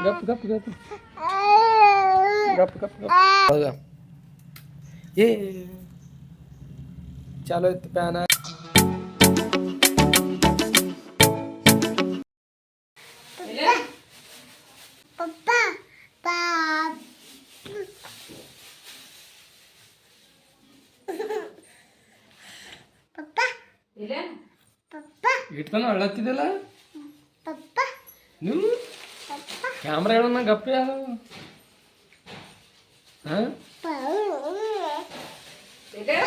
गप गप गप गप गप गप ये चालू आहे पॅन पप्पा पप्पा पप्पा ಇಟ್ಕೊಂಡು ಅಳತ್ತಿದೆಲ್ಲ पप्पा ನೀವು ಕ್ಯಾಮ್ರಾ ಹೇಳೋಣ ಗಪ್ಪೆ ಅದು ಹಾಂ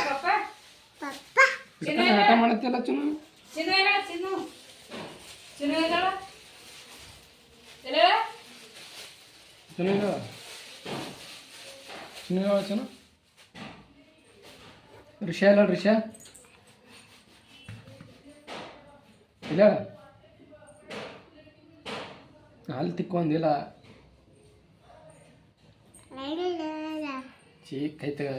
पप्पा ಆಟ ಮಾಡತ್ತಿಲ್ಲ ಚುನು ಚುನು ಚುನು ಚುನು ರಿಷಾ ಇಲ್ಲ ರಿಷಾ ಇಲ್ಲ ಹಾಲು ತಿಕ್ಕೊಂದಿಲ್ಲ ಚೀ ಕೈ ತಗ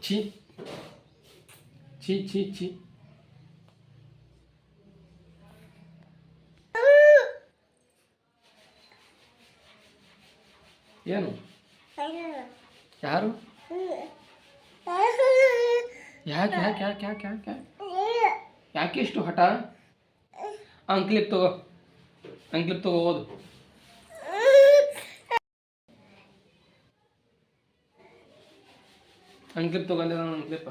ಚೀ ಚೀ ಚೀ ಚೀ ಏನು ಯಾರು ಯಾಕೆ ಯಾಕೆ ಯಾಕೆ ಯಾಕೆ ಯಾಕೆ ಯಾಕೆ ಇಷ್ಟು ಹಠ ಅಂಕ್ಲಿಪ್ ತಗೋ ಓದು ಅಂಕ್ಲಿಪ್ ತಗೊಂಡೆ ನಾನು ಅಂಕ್ಲಿಪ್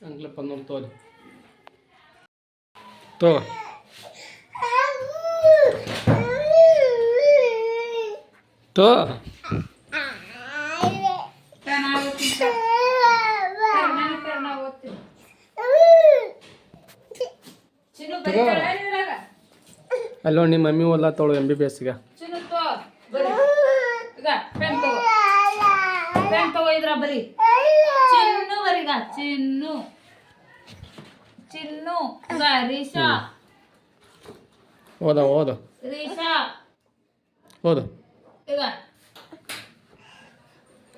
ಅಂಕ್ಲಿಪ್ ಅನ್ನೋದು ತೋರಿ ತಗೋ ತೋ ಅಲ್ಲೋ ನಿಮ್ಮ ಮಮ್ಮಿ ಓದ್ಲಾ ತೊಳು MBBS ಈಗ ಬರಿ ಚಿನ್ನು ಬರಿಗ ಚಿನ್ನು ಚಿನ್ನು ರೀಶಾ ಓದು ರೀಶಾ ಓದು ಈಗ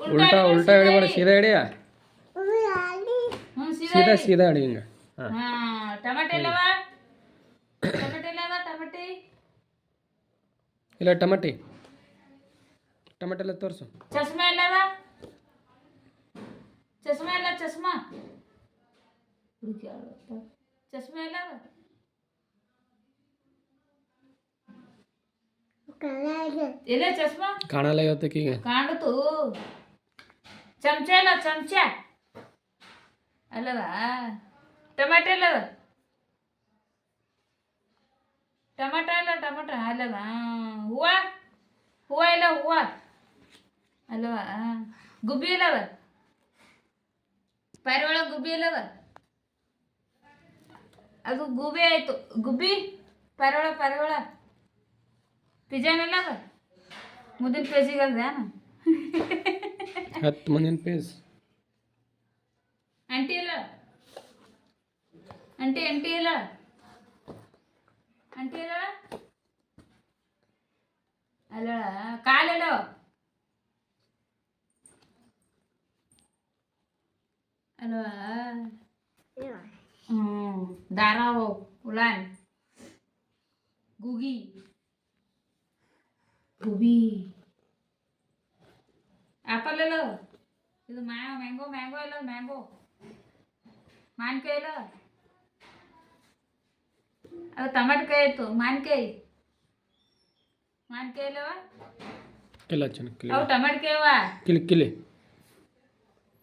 ಉಲ್ಟಾ ಉಲ್ಟಾ ಹೇಳಿ ಮಾಡಿ ಸೀದಾ ಹಿಡಿಯ ಸೀದಾ ಹಿಡಿ ಹಿಂಗೆ ಟಮಾಟೆ ಇಲ್ಲವಾ ಟಮಾಟೆ ಇಲ್ಲದ ಟಮಾಟೆ ಇಲ್ಲ ಟಮಾಟಿ ಎಲ್ಲ ತೋರಿಸು ಚಸ್ಮಾ ಇಲ್ಲದ ಚಸ್ಮಾ ಇಲ್ಲ ಚಸ್ಮಾ ಚಸ್ಮಾ ಇಲ್ಲದ ಇಲ್ಲ ಚಸ್ಮಾ ಕಾಣಲ್ಲ ಇವತ್ತಕ್ಕೀಗ ಕಾಣತು ಚಮಚ ಇಲ್ಲ ಚಮಚ ಅಲ್ಲವಾ ಟಮಾಟೆ ಇಲ್ಲದ ಟಮಾಟ ಇಲ್ಲ ಟಮಾಟ ಅಲ್ಲವಾ ಹೂವ ಇಲ್ಲ ಹೂವ ಅಲ್ಲವಾ ಗುಬ್ಬಿ ಇಲ್ಲವ ಪಾರಿವಾಳ ಗುಬ್ಬಿ ಇಲ್ಲವ ಅದು ಗುಬ್ಬಿ ಆಯ್ತು ಗುಬ್ಬಿ ಪಾರಿವಾಳ ಪಿಜಾನ್ ಇಲ್ಲವ ಮುಂದಿನ ಪೇಜಿಗೆ ಅಲ್ವೇನು 10 ಮುಂದಿನ ಪೇಜ್ ಆಂಟಿ ಇಲ್ಲ ಆಂಟಿ ಇಲ್ಲ ಆಂಟಿ ಇಲ್ಲ ಅಲ್ಲ ಕಾಲಿಲ್ಲ ಅಲ್ವಾ ದಾರಾವು ಉಳಾನ್ ಗುಗಿ ಆಪಲ್ ಇಲ್ಲ ಇದು ಮ್ಯಾಂಗೋ ಇಲ್ಲ ಮ್ಯಾಂಗೋ ಮಾನ್ಕಾಯಿ ಇಲ್ಲ ಅದು ಟಮಾಟಕಾಯಿ ಆಯ್ತು ಮಾನ್ಕಾಯಿ ಇಲ್ಲವ ಇಲ್ಲ ಚೆನ್ನ ಅವು ಟಮಾಟಕಾಯವ ಕಿಲಿ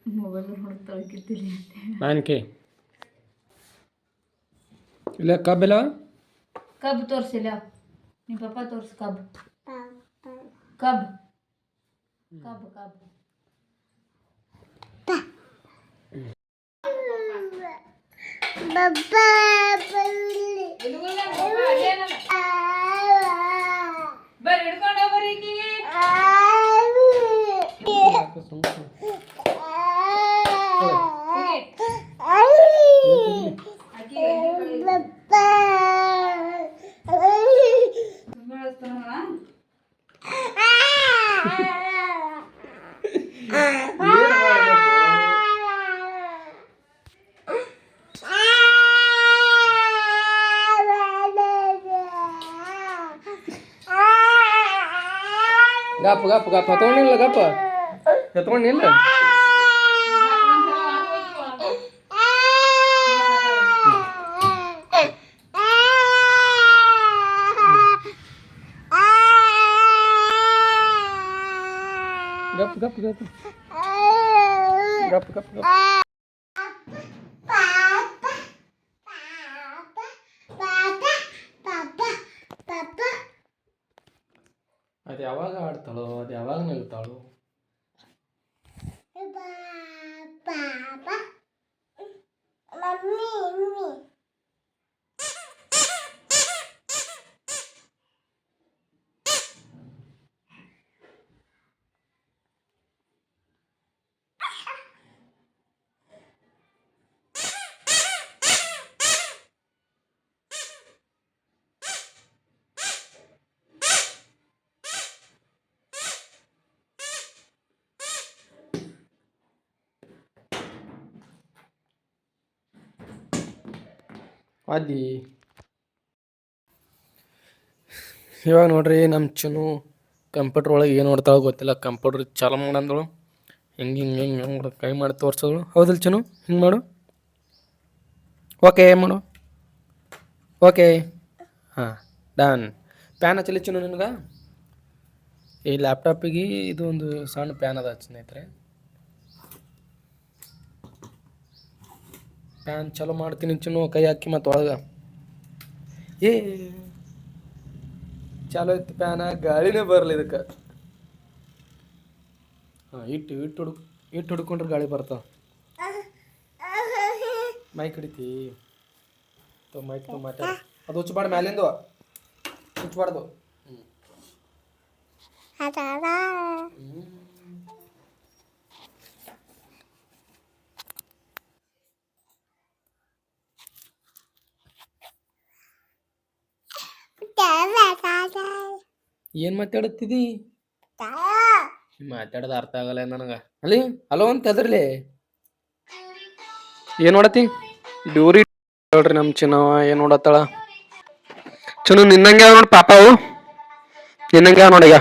ಮೊಬೈಲ್ ಹೊಡ್ತೊಳಗಿರ್ತೀರಿ ಅಂತ ಮಾನ್ಕಾಯಿ ಇಲ್ಲ ಕಬ್ಬಿಲ್ಲ ಕಬ್ಬು ತೋರಿಸಿಲ್ಲ ನಿಮ್ಮ ಪಪ್ಪ ತೋರಿಸಿ ಕಬ್ಬು ಬರ್ರಿ ಹಿಡ್ಕೊಂಡು ಹೋಗ್ಬರ್ರಿ ಈಕಿಗೆ ಗಪ್ಪ ಗಪ್ಪ ಗಪ್ಪ ಎತ್ಕೊಂಡಿಲ್ಲ ಗಪ್ಪ ಎತ್ಕೊಂಡಿಲ್ಲ ಗಪ್ ಗಪ್ ಗಪ್ ಗಪ್ ಗಪ್ ಗಪ್ ಅದು ಯಾವಾಗ ಆಡ್ತಾಳೋ ಅದು ಯಾವಾಗ ನಗ್ತಾಳೋ ಅದಿ ಇವಾಗ ನೋಡ್ರಿ ನಮ್ಮ ಚುನು ಕಂಪ್ಯೂಟ್ರ್ ಒಳಗೆ ಏನು ನೋಡ್ತಾಳೋ ಗೊತ್ತಿಲ್ಲ ಕಂಪ್ಯೂಟ್ರ್ ಚಾಲು ಮಾಡಂದಳು ಹಿಂಗೆ ಹಿಂಗೆ ಹಿಂಗೆ ಹಂಗೆ ಕೈ ಮಾಡಿ ತೋರ್ಸೋಳು ಹೌದಲ್ಲ ಚುನು ಹಿಂಗೆ ಮಾಡು ಓಕೆ ಮಾಡು ಓಕೆ ಹಾಂ ಡನ್ ಪ್ಯಾನ್ ಹಚ್ಚಲಿ ಚುನು ನಿನಗೆ ಈ ಲ್ಯಾಪ್ಟಾಪಿಗೆ ಇದು ಒಂದು ಸಣ್ಣ ಪ್ಯಾನ್ ಅದ ಸ್ನೇಹಿತರೆ ಪ್ಯಾನ್ ಚಾಲೂ ಮಾಡ್ತೀನಿ ಚುನು ಕೈ ಹಾಕಿ ಮತ್ತು ಒಳಗೆ ಏ ಚಾಲೋ ಐತಿ ಪ್ಯಾನ ಗಾಳಿನೇ ಬರಲಿ ಇದಕ್ಕೆ ಹಾಂ ಇಟ್ಟು ಹುಡ್ಕೊಂಡ್ರೆ ಗಾಳಿ ಬರ್ತಾವ ಮೈಕ್ ಹಿಡಿತಿ ಮೈಕ್ ಮಾತಾಡ ಅದು ಹುಚ್ಚಬಾರ್ದು ಮ್ಯಾಲಿಂದು ಹುಚ್ಚಬಾರ್ದು ಏನು ಮಾತಾಡುತ್ತಿದ್ದಿ ಮಾತಾಡೋದು ಅರ್ಥ ಆಗಲ್ಲ ನನಗೆ ಅಲ್ಲಿ ಹಲೋ ಅಂತ ಅದ್ರಲ್ಲಿ ಏನು ನೋಡತ್ತಿ ಡ್ಯೂರಿ ನೋಡ್ರಿ ನಮ್ಮ ಚಿನ್ನವ ಏನು ನೋಡತ್ತಾಳ ಚುನು ನಿನ್ನಂಗೆ ನೋಡಿ ಪಾಪ ಅವು ನಿನ್ನಂಗೆ ನೋಡೀಗ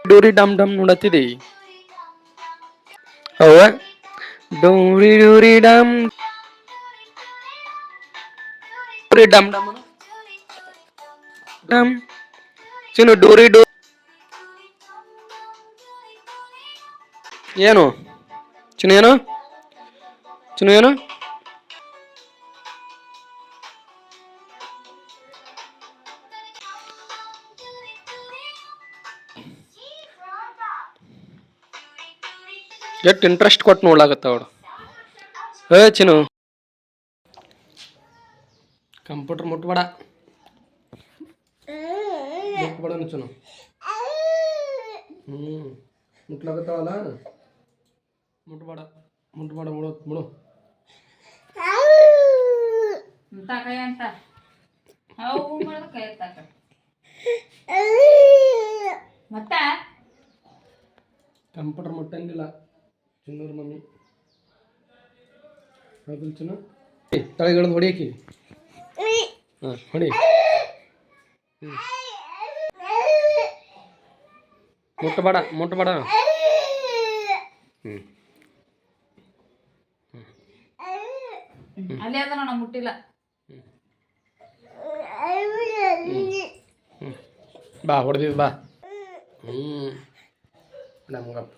ಡ್ಯೂರಿ ಡಮ್ ಡಮ್ ನೋಡತ್ತಿದಿ ಹೌವ ಡೂರಿ ಡೂರಿ ಡಮ್ ಡೂರಿ ಡಮ್ ಡಮ್ ಡಮ್ ಚಿನ್ನು ಡೂರಿ ಡೂ ಏನು ಚಿನ್ನು ಏನು ಚಿನ್ನು ಏನು ಎಷ್ಟು ಇಂಟ್ರೆಸ್ಟ್ ಕೊಟ್ಟು ನೋಡ್ಲಾಗತ್ತ ಅವಳು ಚಿನ್ನು ಕಂಪ್ಯೂಟರ್ ಮುಟ್ಬೇಡ ಮುಟ್ಬೇಡ ಚಿನ್ನು ಮುಟ್ಲಾಗತ್ತಾವಲ್ಲ ಮುಟ್ಬೇಡ ಮುಟ್ಬೇಡ ಮುಡು ಮುಡು ಅಂತ ಕೈ ಅಂತ ಅವು ಮಾಡೋದು ಕೈ ಎತ್ತಾಕ ಮತ್ತ ಕಂಪ್ಯೂಟರ್ ಮುಟ್ಟಂಗಿಲ್ಲ ಚಿನ್ನೂರು ಮಮ್ಮಿ ಹೌದಿಲ್ಲ ಚಿನ್ನು ತಳೆಗಳದ್ದು ಹೊಡಿಯಕಿ ಹಾಂ ಹೊಡಿ ಮುಟ್ಟಬೇಡ ಮುಟ್ಟಬೇಡ ಅಲ್ಲಿ ಅದ ನೋಡ ಮುಟ್ಟಿಲ್ಲ ಬಾ ಹೊಡೆದಿದ್ದು ಬಾ ನಮ್ಗಪ್ಪ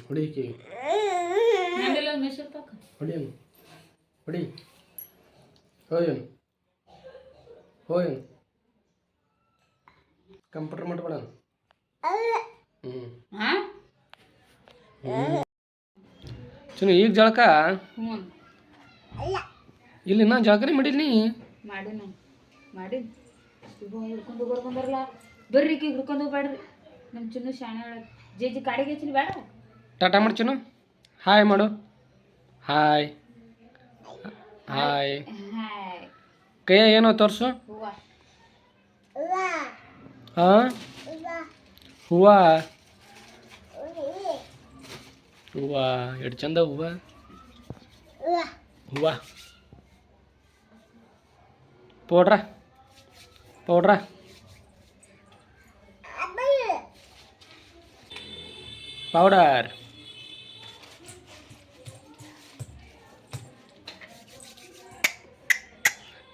ಹೊಡಿಯಕಿ ಹೊಡಿಯನು ಹೊಡಿ ಹೋಯನು ಹೋಯನು ಕಂಪ್ಯೂಟರ್ ಮಾಡ್ಬೇಡ ಚುನು ಈಗ ಜಳಕ ಇಲ್ಲಿ ನಾ ಜಳಕನೇ ಮಾಡಿದ್ನಿ ಮಾಡಿ ಹಿಡ್ಕೊಂಡು ಬರ್ಕೊಂಬರಲ್ಲ ಬರ್ರಿ ಹಿಡ್ಕೊಂಡು ಹೋಗ್ಬೇಡ್ರಿ ನಮ್ಮ ಚಿನ್ನು ಶಾಣೆ ಒಳಗೆ ಜೇಜಿ ಕಾಡಿಗೆ ಹಚ್ಚಲಿ ಬೇಡ ಟಾಟಾ ಮಾಡಿ ಚುನು ಹಾಯ್ ಮಾಡು ಹಾಯ್ ಹಾಯ್ ಕೈಯ ಏನೋ ತೋರಿಸು ಹಾಂ ಹೂವ ಹೂವ ಎಷ್ಟು ಚಂದ ಹೂವ ಹೂವ ಪೌಡ್ರ ಪೌಡರ್.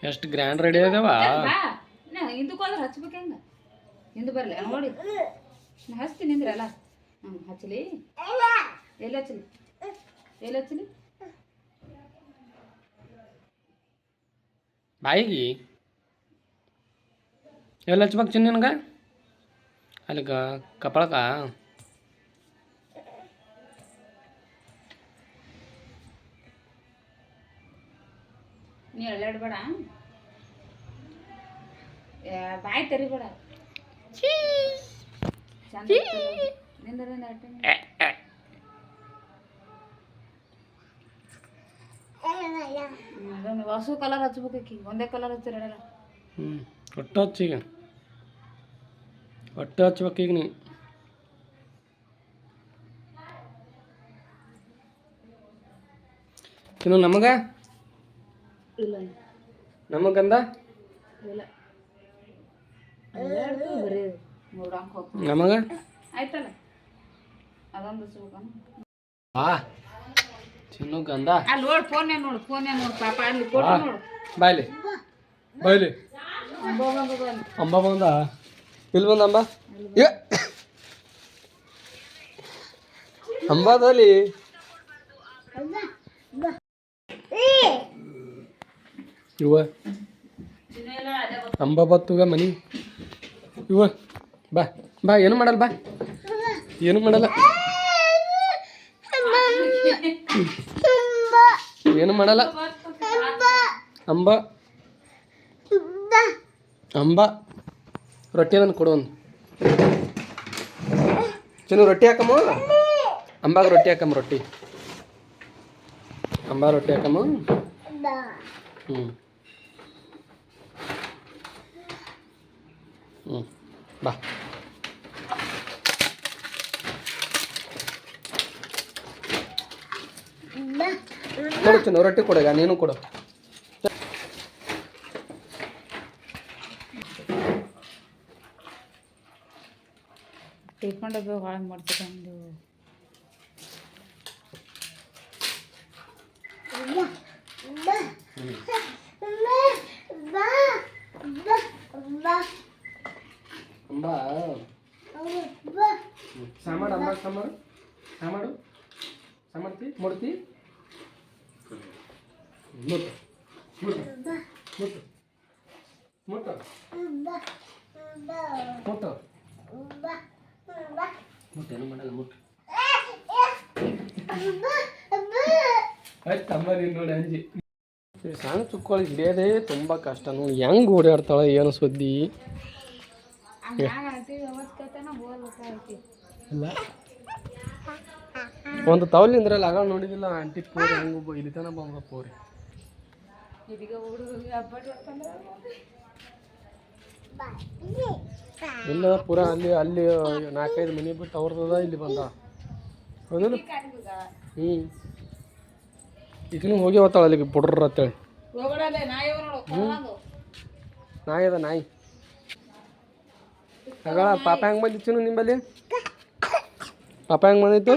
ಎಷ್ಟು ಗ್ರ್ಯಾಂಡ್ ರೆಡಿ ಆಗ್ಯಾವ. ಬಾ ನಾ ಹಿಂದಕ್ಕೆ ಹೋದ್ರೆ ಹಚ್ಬೇಕು ಹೆಂಗ ಹಿಂದೆ ಬರಲಿ ನೋಡಿ ನಾ ಹಚ್ತೀನಿ ನಿಂದ್ರಲ್ಲ ಹಚ್ಚಲಿ ಎಲ್ಲಿ ಹಚ್ಚಲಿ ಎಲ್ಲಿ ಹಚ್ಚಲಿ ಬಾಯಿಗೆ ಎಲ್ಲಿ ಹಚ್ಬೇಕು ಚಿನ್ನ ನಿನಗೆ ಅಲ್ಲಿ ಕಪಾಳಕ. ನೀ ಎಳ್ಳಾಡ್ಬೇಡ ಬಾಯಿ ತೆರಿಬೇಡ ಚಂದ ನಿಂದ್ರಿಂದ ಅದೊಂದು ಹೊಸ ಕಲರ್ ಹಚ್ಬೇಕಿ ಒಂದೇ ಕಲರ್ ಹಚ್ಚಿರಲ್ಲ. ಒಟ್ಟು ಹಚ್ಚೀಗ ಒಟ್ಟು ಹಚ್ಬೇಕೀಗ ನೀ. ಇನ್ನು ನಮಗೆ ಇಲ್ಲ ನಮಗಂದ ಇಲ್ಲ ಬರೀ ನೋಡಂಗೆ ಹೋಗ್ತೀವಿ ನಮಗೆ ಆಯ್ತಲ್ಲ ಅದೊಂದು ಹಚ್ಬೇಕನ. ಚಿನ್ನು ಗಂಧ ಅಲ್ಲಿ ನೋಡು ಫೋನ್ಯಾಗ ನೋಡು ಪಾಪ ಅಲ್ಲಿ ಫೋಟೋ ನೋಡು ಬಾಯ್ಲಿ ಬಾಯ್ಲಿ ಅಂಬ ಬಂದ ಇಲ್ಲಿ ಬಂದ ಅಂಬ ಅಂಬಾದಲ್ಲಿ ಇವ ಅಂಬ ಬತ್ತುಗ ಮನಿ ಇವ ಬಾ ಬಾ ಏನು ಮಾಡಲ್ಲ ಬಾ ಏನು ಮಾಡಲ್ಲ ಏನು ಮಾಡಲ್ಲ ಅಂಬ ಅಂಬ ರೊಟ್ಟಿ ಅದನ್ನು ಕೊಡು ಒಂದು ಚಿನ್ನು ರೊಟ್ಟಿ ಹಾಕಮ್ಮ ಅಂಬಾಗ ರೊಟ್ಟಿ ಹಾಕಮ್ಮ ರೊಟ್ಟಿ ಅಂಬ ರೊಟ್ಟಿ ಹಾಕಮ್ಮ. ಬಾ ಕೊಡು ಚಿನ್ನು ರೊಟ್ಟಿ ಕೊಡು ಈಗ ನೀನು ಕೊಡು. ಟಿಫನ್ ಡಬ್ಬಿ ಹಾಳು ಮಾಡ್ತಿದ್ದು ಅಂಬ ಸಾಮಾಡು ಅಂಬ ಸಾಮಾಡು ಸಾಮಾಡು ಸಾಮಾಡ್ತಿ ಮುಡ್ತಿ ಮುಟ್ಟು ಮುಟ್ಟು ಮುಟ್ಟು ಮುಟ್ಟು ಮುಟ್ಟೇನು ಮಾಡಲ್ಲ ಮುಟ್ಟು ಆಯ್ತು ತಮ್ಮ ನೀನು ನೋಡಿ ಅಂಜಿ. ಸಣ್ಣ ಚುಕ್ಕೋಳಿ ಹಿಡಿಯೋದೇ ತುಂಬ ಕಷ್ಟ ನೋಡಿ ಹೆಂಗೆ ಓಡಾಡ್ತಾಳೆ ಏನು ಸುದ್ದಿ ಇಲ್ಲ ಒಂದು ತವಲಿಂದ್ರಲ್ಲ ಆಗ ನೋಡಿದಿಲ್ಲ ಆಂಟಿ ಪೋರಿ ಹೆಂಗೆ ಇಲ್ಲಿ ತನ ಬಂದ ಪೋರಿ ಇಲ್ಲ ಪೂರ ಅಲ್ಲಿ ಅಲ್ಲಿ 4-5 ಮನೆ ಬಿಟ್ಟು ಅವ್ರದ್ದು ಇಲ್ಲಿ ಬಂದ ಹೌದಿಲ್ಲ. ಈಗಿನೂ ಹೋಗಿ ಹೋಗ್ತಾಳೆ ಅಲ್ಲಿಗೆ ಬುಡ್ರ ಅಂತೇಳಿ. ನಾಯಿ ಅದ ನಾಯಿ ಆಗಳ ಪಾಪ ಹೆಂಗೆ ಬಂದಿತ್ತು ನಿಂಬಲ್ಲಿ ಪಾಪ ಹೆಂಗೆ ಬಂದಿತ್ತು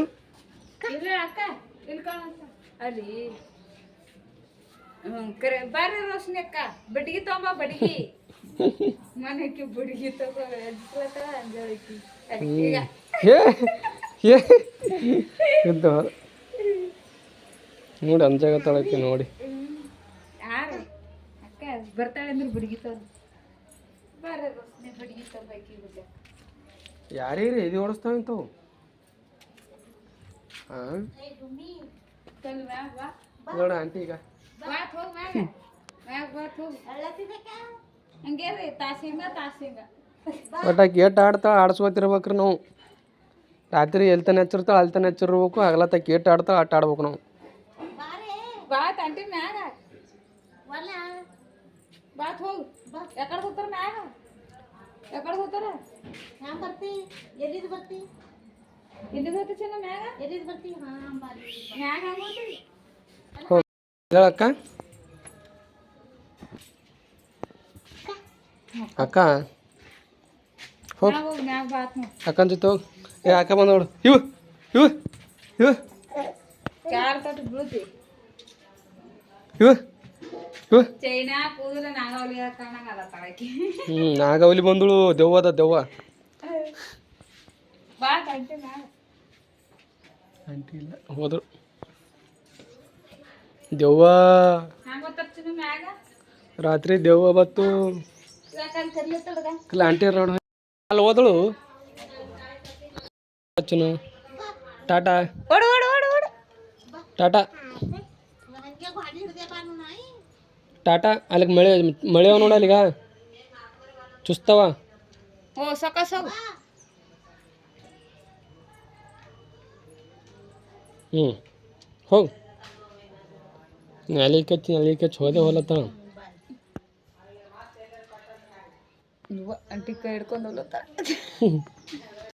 ಅಲ್ಲಿ ಬರ್ರಿ ರೋಶನಿ ಅಕ್ಕ ಬಡ್ಗಿ ತಗೊಂಬ ಬಡ್ಗಿ ಮನೆಗೆ ಬಡ್ಗಿ ತಗೋ ಅಂಜಳಿಕಿ ನೋಡಿ ಅಂಜಾಗತ್ತಾಳಕ್ಕೆ ನೋಡಿ ಯಾರು ಅಕ್ಕ ಬರ್ತಾಳೆ ಅಂದ್ರೆ ಬಡ್ಗಿ ತಗೊಂಡು ಬರ್ರಿ ರೋಶನಿ ಬಡ್ಗಿ ತಗೋಬೇಕಿ ಬಿಡ್ಲ ಯಾರೀರಿ ಇದು ಓಡಿಸ್ತಾವಂತವು ನೋಡ ಆಂಟಿ ಈಗ ಹಂಗೆ ರೀ ತಾಸಿಂಗ ಒಟ್ಟಾಗಿ ಏಟ್ ಆಡ್ತಾಳೆ ಆಡ್ಸ್ಕೊತಿರ್ಬೇಕ್ರಿ ನಾವು. ರಾತ್ರಿ ಎಲ್ತಾನೆ ಹಚ್ಚಿರ್ತಾಳೆ ಅಲ್ತಾನೆ ಹಚ್ಚಿರ್ಬೇಕು ಹಗಲತ್ತ ಏಟ್ ಆಡ್ತಾಳೆ ಆಟ ಆಡ್ಬೇಕು ನಾವು. ಬಾತ್ ಅಂಟಿ ಮ್ಯಾಗ ಬಾತ್ ಹೋಗು ಯಾಕಡೆ ಹೋಗ್ತಾರ ಮ್ಯಾಗ ಯಾಕಡೆ ಹೋಗ್ತಾರ ಹ್ಯಾಂಗ ಬರ್ತಿ ಎಲ್ಲಿದ್ ಬರ್ತಿ ಇಲ್ಲಿ ಬರ್ತಿ ಚೆನ್ನ ಮ್ಯಾಗ ಎಲ್ಲಿದ್ ಬರ್ತಿ ಮ್ಯಾಗ ಹಂಗ ಹೇಳಕ್ಕ ಅಕ್ಕ ಹೋಗಿ ಮ್ಯಾಗ ಬಾತ್ ನೋಡಿ ಅಕ್ಕನ ಜೊತೆ ಹೋಗಿ ಏ ಅಕ್ಕ ಬಂದ ನೋಡು ಇವು ಇವು ಇವು ಕಾಲ್ ತಟ್ಟು ಬೀಳ್ತಿ ಇವು ಇವು ಚೈನಾ ಕೂದಲ ನಾಗವಲಿ ಕಾಣಂಗಲ್ಲ ತಳಕಿ ನಾಗವಲಿ ಬಂದಳು ದೆವ್ವದ ದೆವ್ವ ಬಾ ತಂಟೆ ಮಾಡ ಆಂಟಿ ಇಲ್ಲ ಹೋದ್ರು ದೆವ್ವ ಹಂಗ ಗೊತ್ತಾಗ್ತೀನಿ ಮ್ಯಾಗ ರಾತ್ರಿ ದೆವ್ವ ಬತ್ತು ಯಾಕಂತ ಕರ್ಲಿತ್ತಡ್ಗ ಇಲ್ಲ ಆಂಟಿ ನೋಡ ಅಲ್ಲಿ ಹೋದಳು ಚುನು ಟಾಟಾ ಓಡು ಓಡು ಓಡು ಓಡು ಟಾಟಾ ಹಂಗೆ ಗಾಡಿ ಹಿಡ್ದೆ ಬಾನು ನಾಯಿ ಟಾಟಾ ಅಲ್ಲಿಗೆ ಮಳೆ ಮಳೆ ಅವ ನೋಡ ಅಲ್ಲಿಗ ಚುಸ್ತವ ಓ ಸೊಕ್ಕ ಸೊಗ ಹೋಗು ಅಲ್ಲಿ ಕಚ್ಚಿ ಹೋದೆ ಹೋಲತ್ತ ಅಂಟಿ ಕೈ ಹಿಡ್ಕೊಂಡು ಹೋಗ್ಲತ್ತಾರ